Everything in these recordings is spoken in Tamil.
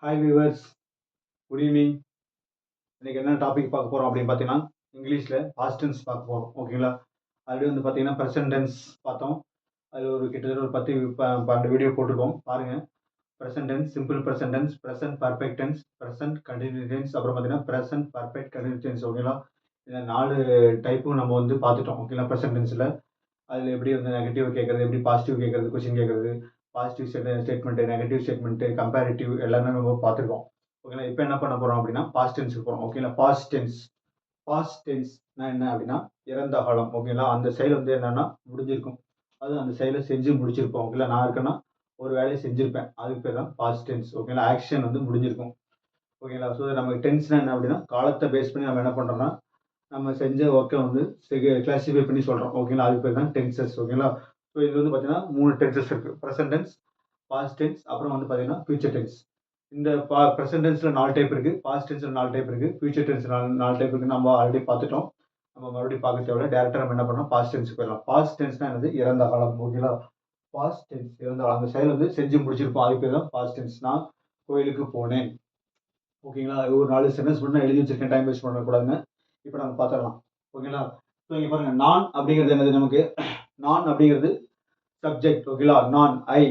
Hi viewers, good evening. இன்னைக்கு என்ன டாபிக் பார்க்க போகிறோம் அப்படின்னு பார்த்தீங்கன்னா, இங்கிலீஷில் பாஸ்ட் டென்ஸ் பார்க்க போகிறோம். ஓகேங்களா? ஆல்ரெடி வந்து பார்த்தீங்கன்னா ப்ரெசன்ட் டென்ஸ் பார்த்தோம். அதில் ஒரு கிட்டத்தட்ட ஒரு 12 வீடியோ போட்டிருக்கோம் பாருங்கள். Present tense, simple present tense, present perfect tense, present continue tense, அப்புறம் பார்த்தீங்கன்னா ப்ரெசன்ட் பர்ஃபெக்ட் கண்டினியூ டென்ஸ். ஓகேங்களா? இந்த 4 டைப்பும் நம்ம வந்து பார்த்துட்டோம். ஓகேங்களா? ப்ரெசன்ட் டென்ஸில் அதில் எப்படி வந்து நெகட்டிவ் கேட்குறது, எப்படி பாசிட்டிவ் கேட்குறது, கொஸ்டின் கேட்குறது, positive statement, negative statement, comparative எல்லாமே நம்ம பார்த்துருக்கோம். ஓகேங்களா? இப்போ என்ன பண்ண போகிறோம் அப்படின்னா பாஸ்ட் டென்ஸுக்கு போகிறோம். ஓகேங்களா? பாஸ்ட் டென்ஸ்னா என்ன அப்படின்னா இறந்த காலம். ஓகேங்களா? அந்த செயல் வந்து என்னன்னா முடிஞ்சிருக்கும். அது அந்த செயலை செஞ்சு முடிச்சிருப்போம். ஓகேங்களா? நான் இருக்கேன்னா ஒரு வேலையை செஞ்சிருப்பேன். அதுக்கு பேர் தான் பாஸ்ட் டென்ஸ். ஓகேங்களா? ஆக்ஷன் வந்து முடிஞ்சிருக்கும். ஓகேங்களா? ஸோ நமக்கு டென்ஸ்னா என்ன அப்படின்னா காலத்தை பேஸ் பண்ணி நம்ம என்ன பண்ணுறோம்னா நம்ம செஞ்ச ஒர்க்கை வந்து கிளாசிஃபை பண்ணி சொல்கிறோம். ஓகேங்களா? அதுக்கு பேர் தான் டென்சஸ். ஓகேங்களா? ஸோ இது வந்து பார்த்தீங்கன்னா 3 டென்சஸ் இருக்குது. ப்ரெசன்ட் டென்ஸ், பாஸ்ட் டென்ஸ், அப்புறம் வந்து பார்த்தீங்கன்னா ஃபியூச்சர் டென்ஸ். இந்த ப்ரெசன்ட் டென்ஸில் 4 டைப் இருக்குது, பாஸ்ட் டென்ஸில் 4 டைப் இருக்குது, ஃபியூச்சர் டென்ஸ் 4 டைப் இருக்குது. நம்ம ஆல்ரெடி பார்த்துட்டோம். நம்ம மறுபடியும் பார்க்க தேவையில்ல. டேரெக்டாக நம்ம என்ன பண்ணோம் பாஸ்ட் டென்ஸுக்கு போயிடலாம். பாஸ்ட் டென்ஸ்னா என்னது? இறந்த காலம். ஓகேங்களா? பாஸ்ட் டென்ஸ் இறந்த காலம். அந்த செயல் வந்து செஞ்சு முடிச்சிருப்போம். அதுக்கு பேர் தான் பாஸ்ட் டென்ஸ். நான் கோயிலுக்கு போனேன். ஓகேங்களா? ஒரு 4 சென்டென்ஸ் மட்டும் எழுதி வச்சிருக்கேன், டைம் வேஸ்ட் பண்ணக்கூடாதுன்னு. இப்போ நம்ம பார்த்துடலாம். ஓகேங்களா? ஸோ இங்கே பாருங்க, நான் அப்படிங்கிறது என்னது? நமக்கு நான் அப்படிங்கிறது சப்ஜெக்ட். ஓகேங்களா? நான், ஐ,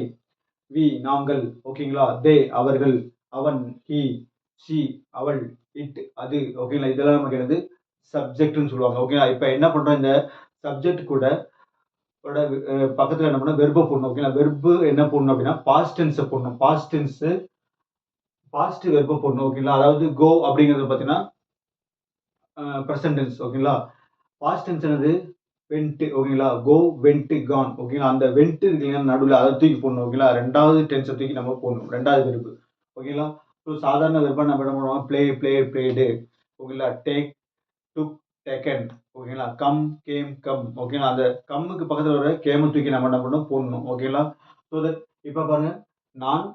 வி நாங்கள். ஓகேங்களா? தே அவர்கள், அவன், ஹி, ஷி அவள், இட் அது. ஓகேங்களா? இதெல்லாம் நமக்கு என்னது? சப்ஜெக்ட்னு சொல்லுவாங்க. ஓகேங்களா? இப்போ என்ன பண்றோம்? இந்த சப்ஜெக்ட் கூட பக்கத்துல என்ன பண்ணணும்? வெர்பை போடணும். ஓகேங்களா? வெர்பு என்ன போடணும் அப்படின்னா பாஸ்ட் டென்ஸை போடணும். பாஸ்ட் வெர்பை போடணும். ஓகேங்களா? அதாவது கோ அப்படிங்கிறது பார்த்தீங்கன்னா ப்ரெசன்ட் டென்ஸ். ஓகேங்களா? பாஸ்ட் டென்ஸ் என்னது? வென்ட். ஓகேங்களா? Go, went, Khan. ஓகேங்களா? அந்த வென்ட் இருக்குல்லையா நடுவில், அதை தூக்கி போடணும். ஓகேங்களா? 2வது டென்ஸை தூக்கி நம்ம போடணும். 2வது வெர்பு. ஓகேங்களா? ஸோ சாதாரண வெர்பா நம்ம என்ன பண்ணுவோம்? Play, blade. ஓகேங்களா? டேக், டுக், டேக்கன். ஓகேங்களா? Come, came, come. ஓகேங்களா? அந்த கம்முக்கு பக்கத்தில் வர கேமை தூக்கி நம்ம என்ன பண்ணணும்? போடணும். ஓகேங்களா? ஸோ தட் இப்போ பாருங்க, நான்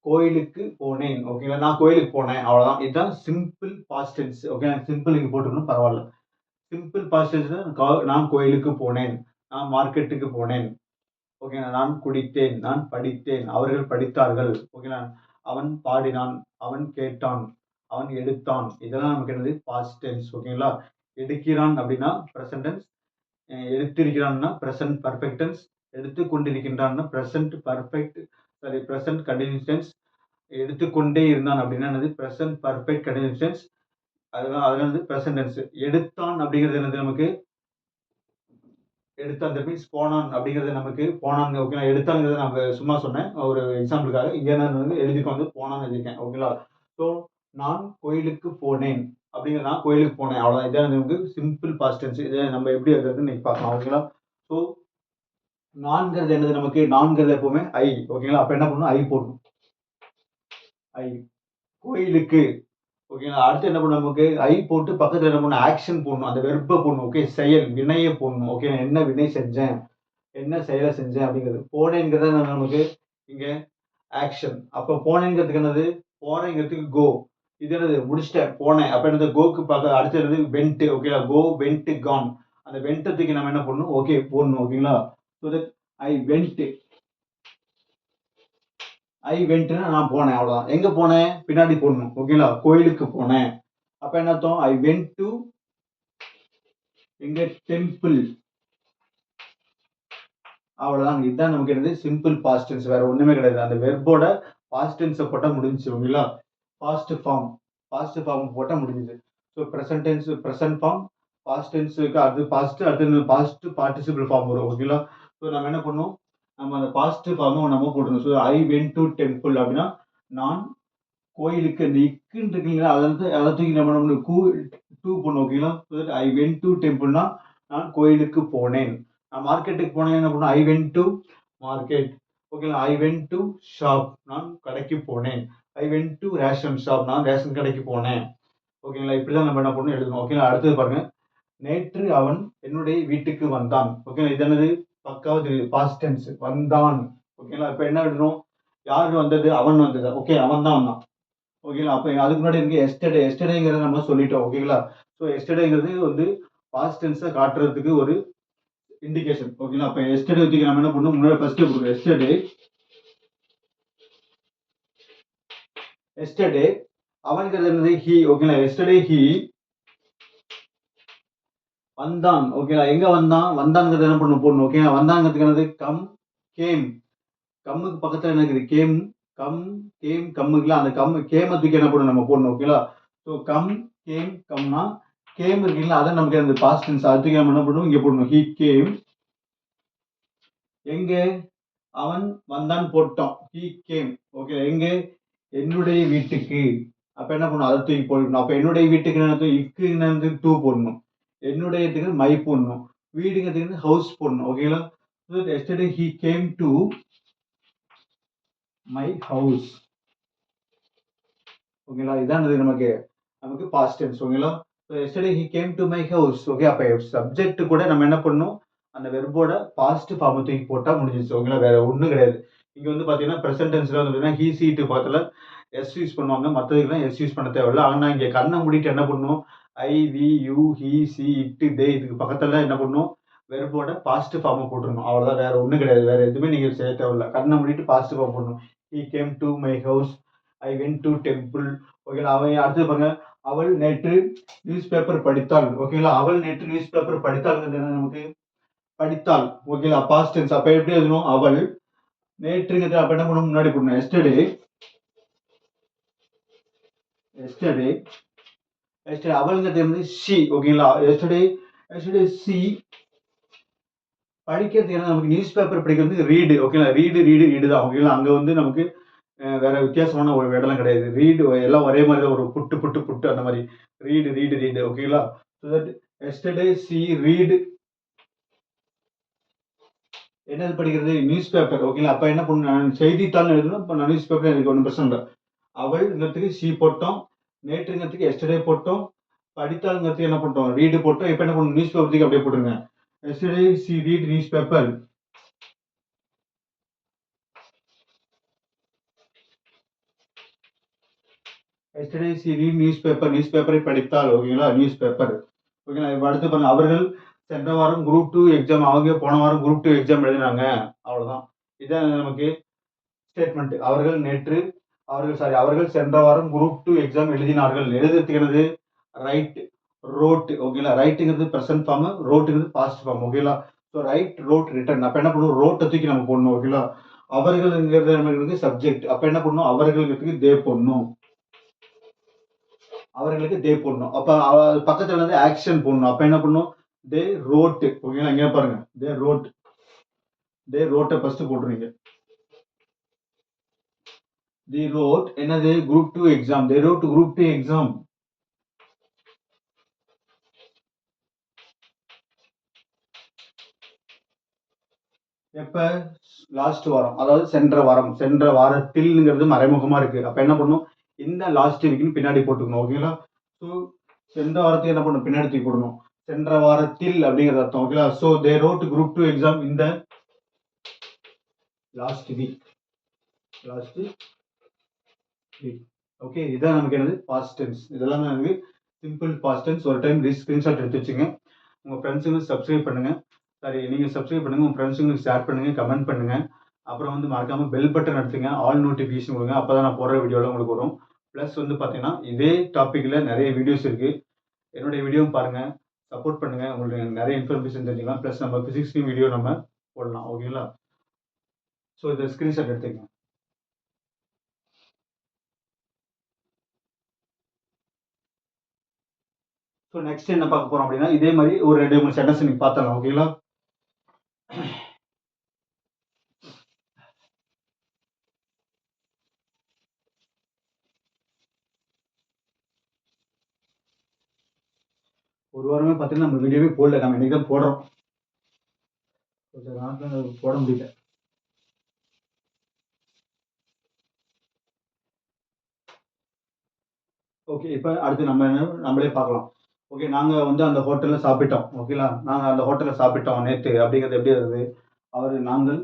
கோயிலுக்கு போனேன். ஓகேங்களா? நான் கோயிலுக்கு போனேன். அவ்வளோதான். இதுதான் simple past tense. Okay, simple இங்கே போட்டுக்கணும், பரவாயில்ல. சிம்பிள் பாஸ்ட் டென்ஸ்னா நான் கோயிலுக்கு போனேன், நான் மார்க்கெட்டுக்கு போனேன். ஓகேங்களா? நான் குடித்தேன், நான் படித்தேன், அவர்கள் படித்தார்கள். ஓகேங்களா? அவன் பாடினான், அவன் கேட்டான், அவன் எடுத்தான். இதெல்லாம் நமக்கு என்னது? Past tense. ஓகேங்களா? எடுக்கிறான் அப்படின்னா ப்ரெசன்ட் டென்ஸ், எடுத்திருக்கிறான்னா ப்ரெசன்ட் பர்ஃபெக்ட் டென்ஸ், எடுத்து கொண்டிருக்கின்றான்னா present perfect sorry present continuous tense, எடுத்துக்கொண்டே இருந்தான் அப்படின்னா என்னது? Present perfect continuous tense. அதெல்லாம் வந்து ப்ரெசன்ட் டென்ஸ். எடுத்தான் அப்படிங்கிறது என்னது? நமக்கு எடுத்தான் தட் மீன்ஸ் போனான் அப்படிங்கிறது நமக்கு போனாங்க. ஓகேங்களா? எடுத்தாங்கிறத நம்ம சும்மா சொன்னேன் ஒரு எக்ஸாம்பிளுக்காக. இங்கே நான் வந்து எழுதிட்டு வந்து போனான்னு எழுதியிருக்கேன். ஓகேங்களா? ஸோ நான் கோயிலுக்கு போனேன் அப்படிங்கிற நான் கோயிலுக்கு போனேன். அவ்வளோதான். இதான் நமக்கு சிம்பிள் பாஸ்ட் டென்ஸ். இதை நம்ம எப்படி எழுதுறதுன்னு இன்னைக்கு பார்க்கலாம். ஓகேங்களா? ஸோ நான்கிறது என்னது? நமக்கு நான்கிறது எப்பவுமே ஐ. ஓகேங்களா? அப்போ என்ன பண்ணணும்? ஐ போடணும். ஐ கோயிலுக்கு. ஓகேங்களா? அடுத்து என்ன பண்ணணும்? நமக்கு ஐ போட்டு பக்கத்துல என்ன பண்ணணும்? ஆக்ஷன் போடணும். அந்த வெர்ப போடணும். ஓகே, செயல், வினைய போடணும். ஓகே, நான் என்ன வினை செஞ்சேன், என்ன செயலை செஞ்சேன் அப்படிங்கிறது. போனேங்கிறது நமக்கு இங்க ஆக்ஷன். அப்ப போனேங்கிறதுக்கு என்னது? போறேங்கிறதுக்கு கோ. இது என்னது? முடிச்சிட்டேன், போனேன். அப்ப என்னது? கோக்கு பார்க்க அடுத்து என்னது? வென்ட். ஓகேங்களா? Go, went, gone. அந்த வென்ட்டத்துக்கு நம்ம என்ன பண்ணணும்? ஓகே போடணும். ஓகேங்களா? So that I went. I வென்ட்னா நான் போனேன். அவ்வளவுதான். எங்க போனேன்? பின்னாடி போடணும். ஓகேங்களா? கோயிலுக்கு போனேன். அப்ப என்ன அர்த்தம்? ஐ வென்ட் டு எங்க டெம்பிள். அவ்வளவுதான். இதுதான் நமக்கு என்னது? Simple past tense. வேற ஒண்ணுமே கிடையாது. அந்த வெர்போட பாஸ்ட் டென்ஸை போட்டா முடிஞ்சுச்சு. ஓகேங்களா? பாஸ்ட் ஃபார்ம் போட்டா முடிஞ்சுது. So present tense present form, past டென்ஸுக்கு அடுத்து பாஸ்ட், அடுத்து பாஸ்ட் பார்ட்டிசிபிள் ஃபார்ம் வரும். ஓகேங்களா? ஸோ நம்ம என்ன பண்ணணும்? நம்ம அந்த பாஸ்ட் ஃபார்மை நம்ம போடணும். So I went to temple அப்படின்னா நான் கோயிலுக்கு அந்த இக்குன்னு இருக்குங்களா, அதை தூக்கி நம்ம நம்ம டூ பண்ணோம். ஓகேங்களா? So that I went to டெம்பிள்னா நான் கோயிலுக்கு போனேன். நான் மார்க்கெட்டுக்கு போனேன். என்ன பண்ணேன்? I went to market. ஓகேங்களா? I went to shop. நான் கடைக்கு போனேன். I went to ration shop. நான் ரேஷன் கடைக்கு போனேன். ஓகேங்களா? இப்படிதான் நம்ம என்ன பண்ணணும்? எழுதணும். ஓகேங்களா? அடுத்தது பாருங்க, நேற்று அவன் என்னுடைய வீட்டுக்கு வந்தான். ஓகேங்களா? இது என்னது? பக்காவது பாஸ்ட் டென்ஸ். வந்தான். ஓகேங்களா? இப்போ என்ன எழுதணும்? யார் வந்தது? அவன் வந்தது. ஓகே, அவன் தான் வந்தான். ஓகேங்களா? அப்ப அதுக்கு முன்னாடி இருக்கு எஸ்டர்டே. எஸ்டர்டேங்கிறத நம்ம சொல்லிட்டோம். ஓகேங்களா? ஸோ எஸ்டர்டேங்கிறது வந்து பாஸ்ட் டென்ஸை காட்டுறதுக்கு ஒரு இண்டிகேஷன். ஓகேங்களா? அப்ப எஸ்டர்டே தூக்கி நம்ம என்ன பண்ணணும்? முன்னாடி ஃபர்ஸ்ட் கொடுக்கணும். எஸ்டர்டே எஸ்டர்டே அவன்கிறது என்னது ஹி ஓகேங்களா. எஸ்டர்டே ஹி வந்தான் ஓகேங்களா. எங்க வந்தான் வந்தான்ங்கிறது என்ன பண்ணணும் போடணும் ஓகேங்களா. வந்தாங்கிறதுக்கு என்னது கம் கேம். கம்முக்கு பக்கத்துல என்ன இருக்குது கேம். கம் கேம் கம்முக்குல அந்த கம் கேம தூக்கி என்ன பண்ணணும் நம்ம போடணும் ஓகேங்களா. ஸோ கம் கேம் கம்னா கேம் இருக்குங்களா அதை நமக்கு அந்த பாஸ்ட் டென்ஸ் அது தூக்கி நம்ம என்ன பண்ணணும் இங்க போடணும். ஹி கேம் எங்க அவன் வந்தான் போட்டோம். ஹி கேம் ஓகே எங்க என்னுடைய வீட்டுக்கு. அப்ப என்ன பண்ணணும் அதை தூக்கி போடணும். அப்ப என்னுடைய வீட்டுக்கு என்ன இக்கு டூ போடணும். என்னுடைய மை போடணும். வீடுங்கிறதுக்கு ஹவுஸ் போடணும் ஓகேங்களா. Yesterday he came to my house ஓகேங்களா. இதான் நமக்கு நமக்கு பாஸ்ட் டென்ஸ் ஓகேங்களா. So yesterday he came to my house okay. அப்போ சப்ஜெக்ட் கூட நம்ம என்ன பண்ணணும் அந்த வெர்போட பாஸ்ட் ஃபார்ம் தூக்கி போட்டால் முடிஞ்சிச்சு ஓகேங்களா. வேற ஒன்றும் கிடையாது. இங்கே வந்து பார்த்தீங்கன்னா ப்ரெசென்ட் டென்ஸ்ல வந்து பார்த்தீங்கன்னா ஹி சீட்டு பக்கத்தில் எஸ் யூஸ் பண்ணுவாங்க. மற்றதுக்கெல்லாம் எஸ் யூஸ் பண்ண தேவையில்லை. ஆனால் இங்கே கண்ணை மூடிட்டு என்ன பண்ணணும் I V you he C இட்டு தே இதுக்கு பக்கத்தில் என்ன பண்ணணும் வெர்போட பாஸ்ட் ஃபார்மை போட்டுருணும். அவ்வளோதான் வேற ஒன்றும் கிடையாது. வேற எதுவுமே நீங்கள் செய்ய தேவையில்லை. கண்ணை மூடிட்டு பாஸ்ட் ஃபார்ம் போடணும். He came to my house I went to temple ஓகேங்களா. அவன் அடுத்து பாருங்க அவள் நேற்று நியூஸ் பேப்பர் படித்தாள் ஓகேங்களா. அவள் நேற்று நியூஸ் பேப்பர் படித்தாள்ங்கிறது என்ன நமக்கு படித்தாள் ஓகேங்களா. பாஸ்ட் டென்ஸ் அப்ப எப்படி எழுதணும் அவள் நேற்றுங்கிறது அப்ப என்ன பண்ணணும் முன்னாடி போடணும் எஸ்டர்டே. எஸ்டர்டே எஸ்டர்டே அவள்ங்கிறது வந்து சி ஓகேங்களா. எஸ்டர்டே எஸ்டர்டே சி படிக்கிறது என்ன நமக்கு நியூஸ் பேப்பர் படிக்கிறது ரீடு ஓகேங்களா. ரீடு தான் ஓகேங்களா. அங்க வந்து நமக்கு வேற வித்தியாசமான ஒரு இடம்லாம் கிடையாது. ரீடு எல்லாம் ஒரே மாதிரி தான் ஒரு புட்டு அந்த மாதிரி ரீடு ஓகேங்களா. So that yesterday C read என்னது படிக்கிறது நியூஸ் பேப்பர் ஓகேங்களா. அப்ப என்ன பண்ண செய்தித்தாள் எழுதணும். இப்போ நான் நியூஸ் பேப்பர் எனக்கு ஒன்றும் பிரச்சனை இல்லை. அவள்ங்கிறதுக்கு சி போட்டோம். நேற்றுங்கிறதுக்கு எஸ்டர்டே போட்டோம். படித்தாளுங்கிறதுக்கு என்ன பண்ணிட்டோம் ரீடு போட்டோம். இப்போ என்ன பண்ணணும் நியூஸ் பேப்பருக்கு அப்படியே போட்டுருங்க. Yesterday C read news paper. Yesterday C read news பேப்பரை படித்தாள் ஓகேங்களா. நியூஸ் பேப்பர் ஓகேங்களா. இப்போ அடுத்து பாருங்க அவர்கள் சென்ற வாரம் குரூப் 2 எக்ஸாம் அவங்க போன வாரம் குரூப் 2 எக்ஸாம் எழுதினாங்க. அவ்வளவுதான். இதான் நமக்கு ஸ்டேட்மெண்ட். அவர்கள் சென்ற வாரம் குரூப் 2 எக்ஸாம் எழுதினார்கள். எழுதுறதுக்கு என்னது ரைட் ரோட் ஓகேங்களா. ரைட்டுங்கிறது ப்ரெசன்ட் ஃபார்ம் ரோட்டுங்கிறது பாஸ்ட் ஃபார்ம் ஓகேங்களா. ஸோ ரைட் ரோட் ரிட்டர்ன் அப்ப என்ன பண்ணுவோம் ரோட்டை தூக்கி நம்ம போடணும் ஓகேங்களா. அவர்கள்ங்கிறது நமக்கு சப்ஜெக்ட் அப்ப என்ன பண்ணணும் அவர்களுக்கு தே போடணும். அவர்களுக்கு தே போடணும். அப்ப பக்கத்துல வந்து ஆக்ஷன் போடணும். அப்ப என்ன பண்ணணும் தே ரோட் ஓகேங்களா. இங்க பாருங்க தே ரோட்டை ஃபர்ஸ்ட் போட்டுருங்க. தி ரோட் என்னது குரூப் 2 எக்ஸாம். தே ரோட் குரூப் 2 எக்ஸாம். எப்ப லாஸ்ட் வாரம் அதாவது சென்ற வாரத்தில்ங்கிறது மறைமுகமா இருக்கு. அப்ப என்ன பண்ணும் இந்த லாஸ்ட் வீக்னு பின்னாடி போட்டுக்கணும் ஓகேங்களா. ஸோ சென்ற வாரத்துக்கு என்ன பண்ணணும் பின்னாடி தூக்கி போடணும். சென்ற வாரத்தில் அப்படிங்கிறது அர்த்தம் ஓகேங்களா. So they road group 2 exam இந்த லாஸ்ட் வீக் ஓகே. இதான் நமக்கு என்னது பாஸ்ட் டென்ஸ். இதெல்லாம் நமக்கு சிம்பிள் பாஸ்ட் டென்ஸ். ஒரு டைம் ஸ்கிரீன்ஷாட் எடுத்து வச்சுங்க. உங்க ஃப்ரெண்ட்ஸுங்களுக்கு சப்ஸ்கிரைப் பண்ணுங்க. சரி நீங்க சப்ஸ்கிரைப் பண்ணுங்க. உங்க ஃப்ரெண்ட்ஸுங்களுக்கு ஷேர் பண்ணுங்க கமெண்ட் பண்ணுங்க. அப்புறம் வந்து மறக்காம பெல் பட்டன் அழுத்துங்க. ஆல் நோட்டிஃபிகேஷன் கொடுங்க. அப்பதான் நான் போடுற வீடியோலாம் உங்களுக்கு வரும். ப்ளஸ் வந்து பார்த்தீங்கன்னா இதே டாப்பிக்ல நிறைய வீடியோஸ் இருக்கு. என்னுடைய வீடியோவும் பாருங்க சப்போர்ட் பண்ணுங்க. உங்களுக்கு நிறைய இன்ஃபர்மேஷன் தெரிஞ்சுக்கலாம். ப்ளஸ் நம்ம பிசிக்ஸ்லையும் வீடியோ நம்ம போடலாம் ஓகேங்களா. ஸோ இதை ஸ்கிரீன்ஷாட் எடுத்துக்கங்க. ஸோ நெக்ஸ்ட் என்ன பார்க்க போறோம் அப்படின்னா இதே மாதிரி ஒரு 2-3 சென்டென்ஸ் நீங்க பார்த்தலாம் ஓகேங்களா. ஒரு வாரமே பார்த்தீங்கன்னா நம்ம வீடியோவே போடல. நம்ம இன்னைக்கு தான் போடுறோம். கொஞ்சம் நாட்கள் போட முடியல. ஓகே. இப்போ அடுத்து நம்மளே பார்க்கலாம். ஓகே நாங்க வந்து அந்த ஹோட்டல்ல சாப்பிட்டோம் ஓகேங்களா. நாங்க அந்த ஹோட்டல்ல சாப்பிட்டோம் நேத்து அப்படிங்கிறது எப்படி வருது நாங்கள்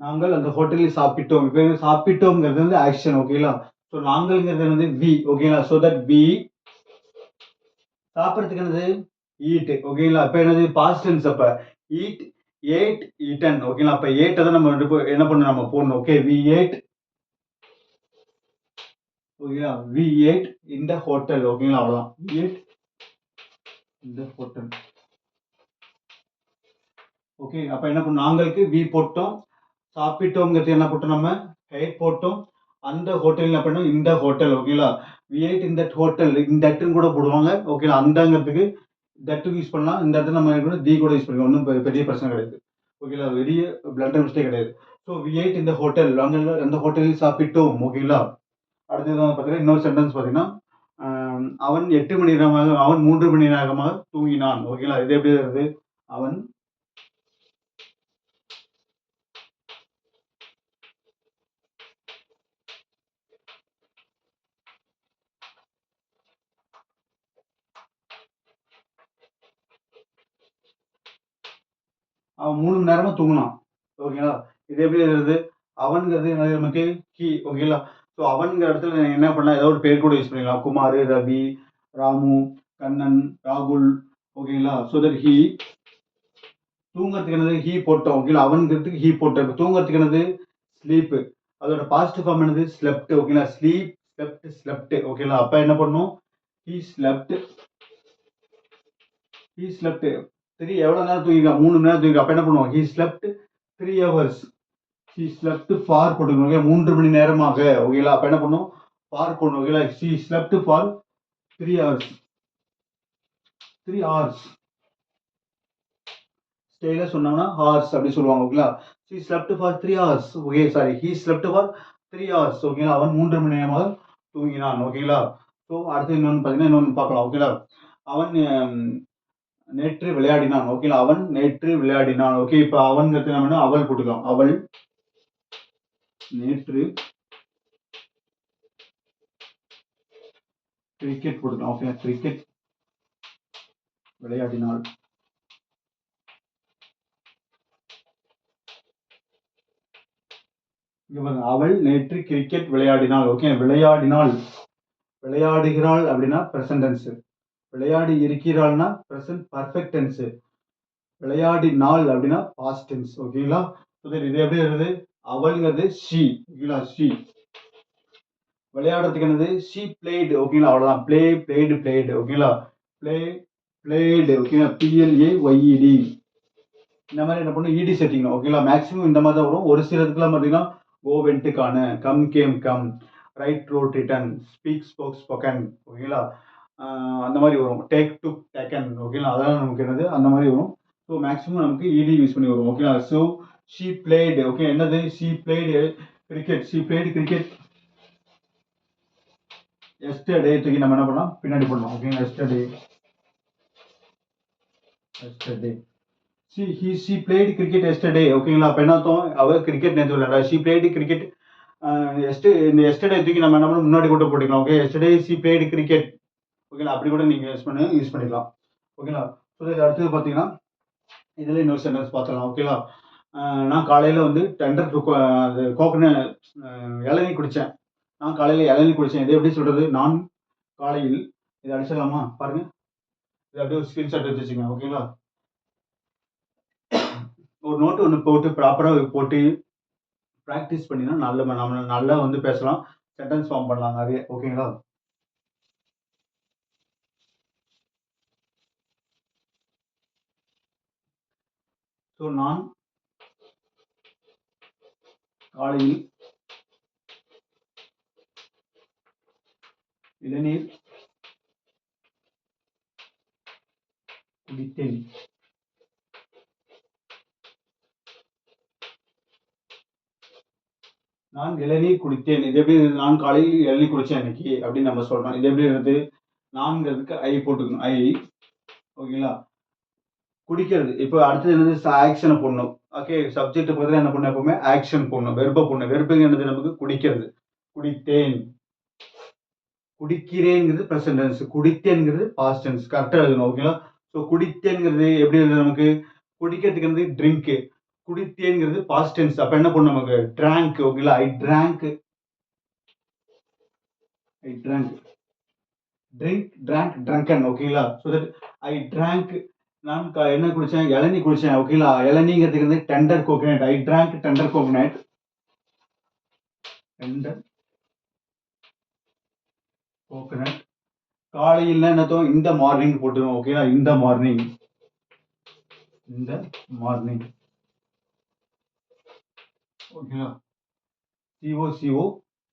நாங்கள் அந்த ஹோட்டலில் சாப்பிட்டோம். இப்போ சாப்பிட்டோம்ங்கிறது வந்து ஆக்ஷன் ஓகேங்களா. ஸோ நாங்கள்ங்கிறது வந்து வி ஓகேங்களா. ஸோ தட் வி சாப்பிட்றதுக்கு என்னது ஈட் ஓகேங்களா. இப்போ என்னது பாஸ்ட் டென்ஸ். அப்போ ஈட் ஏட் ஈட்டன் ஓகேங்களா. அப்போ ஏட்டை தான் நம்ம என்ன பண்ணணும் நம்ம போடணும். ஓகே வி ஏட் ஓகேங்களா. வி ஏட் இந்த ஹோட்டல் ஓகேங்களா. அவ்வளோதான். வி ஏட் இந்த ஹோட்டல் ஓகே. அப்போ என்ன பண்ணணும் நாங்களுக்கு வி போட்டோம். சாப்பிட்டோங்கிறது என்ன போட்டோம் நம்ம ஹேட் போட்டோம். அந்த ஹோட்டல் என்ன பண்ணோம் இந்த ஹோட்டல் ஓகேங்களா. வி ஏட் இந்த ஹோட்டல் இந்த இடத்துன்னு கூட போடுவாங்க ஓகேங்களா. அந்தங்கிறதுக்கு தட்டு யூஸ் பண்ணலாம். இந்த இடத்துல நம்ம கூட தி கூட யூஸ் பண்ணிக்கலாம். ஒன்றும் பெரிய பிரச்சனை கிடையாது ஓகேங்களா. பெரிய பிளண்டர் மிஸ்டேக் கிடையாது. ஸோ வி ஏட் இந்த ஹோட்டல் நாங்கள் அந்த ஹோட்டலில் சாப்பிட்டோம் ஓகேங்களா. அடுத்தது பார்த்தீங்கன்னா இன்னொரு சென்டென்ஸ் பார்த்தீங்கன்னா அவன் 8 மணி நேரமாக அவன் 3 மணி நேரமாக தூங்கினான் ஓகேங்களா. இது எப்படி வருது அவன் 3 மணி நேரமா தூங்கினான் ஓகேங்களா. இது எப்படி எழுதுறது அவன்கிறது என்னது நமக்கு ஹி ஓகேங்களா. ஸோ அவன்கிற இடத்துல நீங்க என்ன பண்ணலாம் ஏதோ ஒரு பேர் கூட யூஸ் பண்ணிக்கலாம். குமார், ரவி, ராமு, கண்ணன், ராகுல் ஓகேங்களா. ஸோ தட் ஹி தூங்கறதுக்கு என்னது ஹி போட்டோம் ஓகேங்களா. அவன்கிறதுக்கு ஹி போட்டோம். தூங்கறதுக்கு என்னது ஸ்லீப். அதோட பாசிட்டிவ் ஃபார்ம் என்னது ஸ்லெப்ட் ஓகேங்களா. ஸ்லீப் ஸ்லெப்ட் ஸ்லெப்ட் ஓகேங்களா. அப்ப என்ன பண்ணும் ஹி ஸ்லெப்ட் 3 எவ்வளவு நேரம் தூங்கிருக்கா 3 மணி நேரம் தூங்கிருக்கா. அப்ப என்ன பண்ணுவோம் he slept 3 hours. He slept for போட்டுக்கணும் ஓகே 3 மணி நேரமாக ஓகேங்களா. அப்ப என்ன பண்ணும் ஃபார் போடணும் ஓகேங்களா. He slept for 3 hours 3 hours ஸ்டைல சொன்னோம்னா ஹார்ஸ் அப்படி சொல்லுவாங்க ஓகேங்களா. He slept for 3 hours okay sorry he slept for 3 hours ஓகேங்களா. அவன் 3 மணி நேரமாக தூங்கினான் ஓகேங்களா. ஸோ அடுத்து இன்னொன்று பார்த்தீங்கன்னா இன்னொன்று பார்க்கலாம் ஓகேங்களா. அவன் நேற்று விளையாடினான் ஓகேங்களா. அவன் நேற்று விளையாடினான் ஓகே. இப்போ அவன்கிறது நம்ம அவள் போட்டுக்கலாம். அவள் நேற்று கிரிக்கெட் போட்டுக்கலாம் ஓகே. கிரிக்கெட் விளையாடினாள். இங்க பாருங்க அவள் நேற்று கிரிக்கெட் விளையாடினாள் ஓகே. விளையாடினாள் விளையாடுகிறாள் அப்படின்னா பிரசன்ட் டென்ஸ். விளையாடி இருக்கிறாள்னா பிரசன்ட் பர்ஃபெக்ட் டென்ஸ். விளையாடினாள் அப்படின்னா பாஸ்ட் டென்ஸ் ஓகேங்களா. இது எப்படி வருது அவள்ங்கிறது ஷி ஓகேங்களா. ஷி விளையாடுறதுக்கு என்னது ஷி பிளேடு ஓகேங்களா. அவ்வளவுதான் பிளே பிளேடு பிளேடு ஓகேங்களா. பிளே பிளேடு ஓகேங்களா. PLAYED இந்த மாதிரி என்ன பண்ணும் இடி சேர்த்திக்கணும் ஓகேங்களா. மேக்ஸிமம் இந்த மாதிரி தான் வரும். ஒரு சில இதுக்குலாம் பார்த்தீங்கன்னா கோ வென்ட் காண come came come right wrote written speak spoke spoken ஓகேங்களா. அந்த மாதிரி வரும். டேக் டு டேக்கன் ஓகேங்களா. அதெல்லாம் நமக்கு என்னது அந்த மாதிரி வரும். ஸோ மேக்ஸிமம் நமக்கு இடி யூஸ் பண்ணி வரும் ஓகேங்களா. ஸோ ஷீ பிளேடு ஓகே என்னது she blade cricket. She blade cricket yesterday தூக்கி நம்ம என்ன பண்ணலாம் பின்னாடி பண்ணலாம் ஓகேங்களா. Yesterday she played cricket yesterday ஓகேங்களா. அப்ப என்ன அர்த்தம் அவ கிரிக்கெட் நேத்து விளையாடா. she played cricket இந்த எஸ்டர்டே தூக்கி நம்ம என்ன பண்ண முன்னாடி கூட போட்டுக்கலாம் okay. Yesterday she played cricket ஓகேங்களா. அப்படி கூட நீங்க யூஸ் பண்ணிக்கலாம் ஓகேங்களா. ஸோ இது அடுத்தது பார்த்தீங்கன்னா இதில் இன்னொரு சென்டென்ஸ் பார்த்துக்கலாம் ஓகேங்களா. நான் காலையில் வந்து டெண்டர் கோகனட் இளநீர் குடித்தேன். நான் காலையில் இளநீர் குடித்தேன். இது எப்படி சொல்கிறது நான் காலையில் இதை அடிச்சிடலாமா பாருங்க. இது அப்படியே ஒரு ஸ்க்ரீன்ஷாட் எடுத்து வச்சுக்கோங்க ஓகேங்களா. ஒரு நோட்டு ஒன்று போட்டு ப்ராப்பராக போட்டு ப்ராக்டிஸ் பண்ணினா நம்ம நல்லா வந்து பேசலாம். சென்டென்ஸ் ஃபார்ம் பண்ணலாம் நிறைய ஓகேங்களா. ஸோ நான் காலையில் இளநீர் குடித்தேன். நான் இளநீர் குடித்தேன். இது எப்படி நான் காலையில் இளநீர் குடித்தேன் இன்னைக்கு அப்படின்னு நம்ம சொல்றோம். இது எப்படி இருக்கு நான்கிறதுக்கு ஐ போட்டுக்கணும் ஐ ஓகேங்களா. குடிக்கிறது இப்போ அடுத்தது என்னது ஆக்ஷனை போடணும் ஓகே. சப்ஜெக்ட் பதில் என்ன பண்ணணும் எப்பவுமே ஆக்ஷன் போடணும். வெர்பை போடணும். வெர்புங்க என்னது நமக்கு குடிக்கிறது. குடித்தேன் குடிக்கிறேங்கிறது ப்ரெசன்ட் டென்ஸ். குடித்தேன்ங்கிறது பாஸ்ட் டென்ஸ். கரெக்டாக எழுதணும் ஓகேங்களா. ஸோ குடித்தேன்ங்கிறது எப்படி எழுது நமக்கு குடிக்கிறதுக்கு வந்து ட்ரிங்க்கு குடித்தேன்ங்கிறது பாஸ்ட் டென்ஸ். அப்ப என்ன பண்ணும் நமக்கு? ட்ராங்க். ஓகேங்களா? I drank. I drank. Drink, drank, drunken. ஓகேங்களா? So that I drank. நான் என்ன குடிச்சேன்? இளநீ குடிச்சேன். ஓகேங்களா? இளநீங்கிறதுக்கு வந்து tender coconut. I drank tender coconut. Tender coconut. காலையில் என்னத்தோம்? இந்த மார்னிங் போட்டுருவோம். ஓகேங்களா? இந்த மார்னிங். இந்த மார்னிங். ஓகேங்களா? C O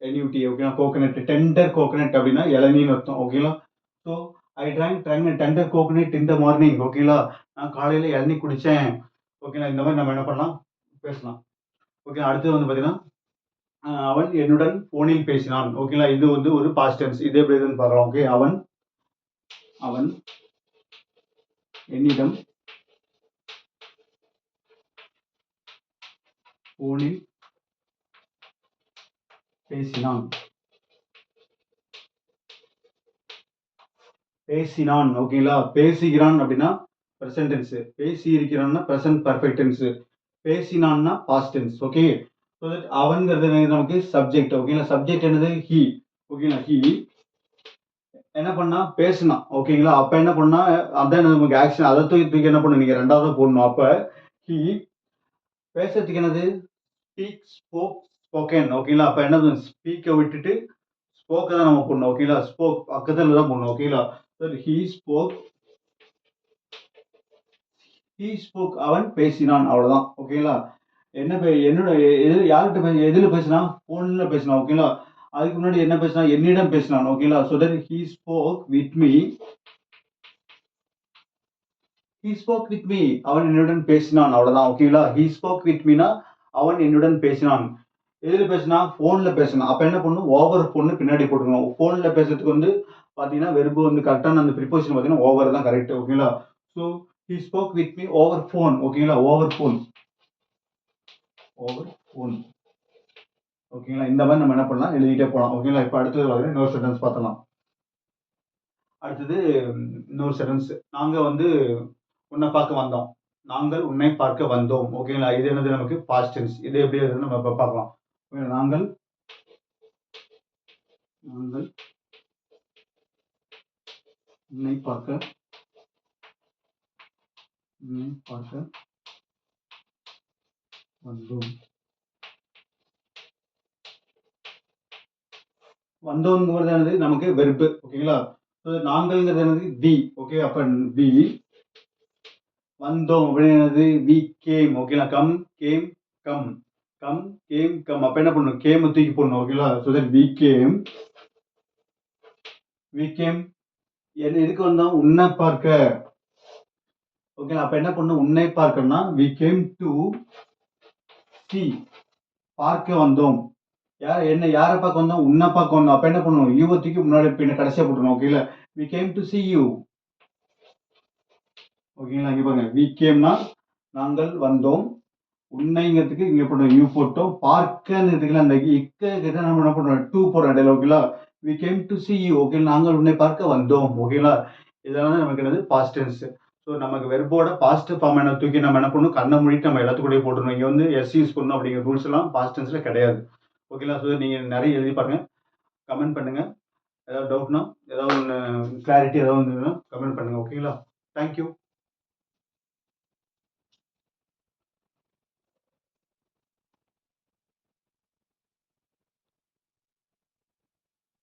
N U T. ஓகேங்களா? கோகனட். டெண்டர் கோகனட் அப்படின்னா இளநீன்னு அர்த்தம். ஓகேங்களா? So I drank tender coconut இந்த மார்னிங். ஓகேங்களா? நான் காலையில் இளநீ குடித்தேன். ஓகேங்களா? இந்த மாதிரி நம்ம என்ன பண்ணலாம்? பேசலாம். ஓகே. அடுத்தது வந்து பார்த்தீங்கன்னா, அவன் என்னுடன் போனில் பேசினான். ஓகேங்களா? இது வந்து ஒரு பாஸ்ட் டென்ஸ். இது எப்படி இருக்குன்னு பார்க்கலாம். ஓகே. அவன் என்னிடம் போனில் பேசினான். பேசினான். ஓகேங்களா? பேசுகிறான் அப்படின்னா பிரசன்ட் டென்ஸ். பேசி இருக்கிறான்னா பிரசன்ட் பர்ஃபெக்ட் டென்ஸ். பேசினான்னா past tense. Okay. So that அவன்கிறது நமக்கு சப்ஜெக்ட். ஓகேங்களா? சப்ஜெக்ட் என்னது? ஹி. ஓகேங்களா? ஹி என்ன பண்ணா? பேசுனான். ஓகேங்களா? அப்ப என்ன பண்ணா? அதான் நமக்கு ஆக்ஷன். அதை தூக்கி என்ன பண்ணும்? நீங்க ரெண்டாவது போடணும். அப்ப ஹி பேசுறதுக்கு என்னது? Speak, spoke, spoken. ஓகேங்களா? அப்ப என்னது? ஸ்பீக்கை விட்டுட்டு ஸ்போக்கை தான் நம்ம போடணும். ஓகேங்களா? ஸ்போக் பக்கத்துல தான் போடணும். ஓகேங்களா? He spoke. He spoke. அவன் பேசினான். அவ்வளவுதான். ஓகேங்களா? என்னோட யார்கிட்ட எதுல பேசினா? போன்ல பேசினான். ஓகேங்களா? அதுக்கு முன்னாடி என்ன பேசினா? என்னிடம் பேசினான். ஓகேங்களா? So that he spoke with me. He spoke with me. அவன் என்னுடன் பேசினான். அவ்வளவுதான். ஓகேங்களா? ஹி ஸ்போக் வித் மீனா அவன் என்னுடன் பேசினான். எதுல பேசினா? போன்ல பேசினான். அப்ப என்ன பண்ணும்? ஓவர் போன்னு பின்னாடி போட்டுக்கணும். போன்ல பேசுறதுக்கு வந்து பாத்தீங்கன்னா வெர்பு வந்து கரெக்டான அந்த ப்ரிப்போசிஷன் பாத்தீங்கன்னா ஓவர் தான் கரெக்ட். ஓகேங்களா? So he spoke with me over phone. ஓகேங்களா? Over phone. Over phone. ஓகேங்களா? இந்த மாதிரி நம்ம என்ன பண்ணலாம்? எழுதிட்டே போகலாம். ஓகேங்களா? இப்போ அடுத்தது இன்னொரு சென்டென்ஸ் பார்த்தலாம். அடுத்தது இன்னொரு சென்டென்ஸ். நாங்க வந்து உன்னை பார்க்க வந்தோம். நாங்கள் உன்னை பார்க்க வந்தோம். ஓகேங்களா? இது என்னது? நமக்கு பாஸ்ட் டென்ஸ். இது எப்படி இருக்குன்னு நம்ம இப்போ பார்க்கலாம். நாங்கள் நாங்கள் உன்னை பார்க்க வந்தோம். வந்தோங்கிறது என்னது? நமக்கு வெர்பு. ஓகேங்களா? நாங்கள்ங்கிறது என்னது? வி. ஓகே. அப்ப வி வந்தோம் அப்படின்னு என்னது? We came. ஓகேங்களா? Come, came, come. Come, came, come. அப்ப என்ன பண்ணணும்? கேம் தூக்கி போடணும். ஓகேங்களா? So that we came. We came. எதுக்கு வந்தோம்? உன்னை பார்க்க. ஓகேங்களா? அப்ப என்ன பண்ணணும்? உன்னை பார்க்கணும்னா வி கேம் டு சி. பார்க்க வந்தோம். யாரை பார்க்க வந்தோம்? உன்னை பார்க்க வந்தோம். அப்ப என்ன பண்ணணும்? யூ தூக்கி முன்னாடி பின்ன கடைசியா போட்டுருணும். ஓகேங்களா? We came to see you. ஓகேங்களா? இங்க பாருங்க. வி கேம்னா நாங்கள் வந்தோம். உன்னைங்கிறதுக்கு இங்க போட்டோம் யூ போட்டோம். பார்க்கங்கிறதுக்கு அந்த இக்க நம்ம என்ன பண்றோம்? டூ போடுறோம் இடையில. ஓகேங்களா? We came to see you. Okay. நாங்கள் உன்னை பார்க்க வந்தோம். ஓகேங்களா? இதெல்லாம் நமக்கு என்னது? Past tense. ஸோ நமக்கு வெர்போட பாஸ்ட் ஃபார்ம் என்ன தூக்கி நம்ம என்ன பண்ணணும்? கண்ணை மூடிட்டு நம்ம எல்லாத்துக்கூடயே போட்டுருணும். இங்க வந்து எஸ் யூஸ் பண்ணணும் அப்படிங்கிற ரூல்ஸ் எல்லாம் பாஸ்ட் டென்ஸ்ல கிடையாது. ஓகேங்களா? ஸோ நீங்க நிறைய எழுதி பாருங்க. கமெண்ட் பண்ணுங்க. ஏதாவது டவுட்னா, ஏதாவது ஒன்று கிளாரிட்டி ஏதாவது இருந்ததுன்னா கமெண்ட் பண்ணுங்க. ஓகேங்களா? தேங்க்யூ.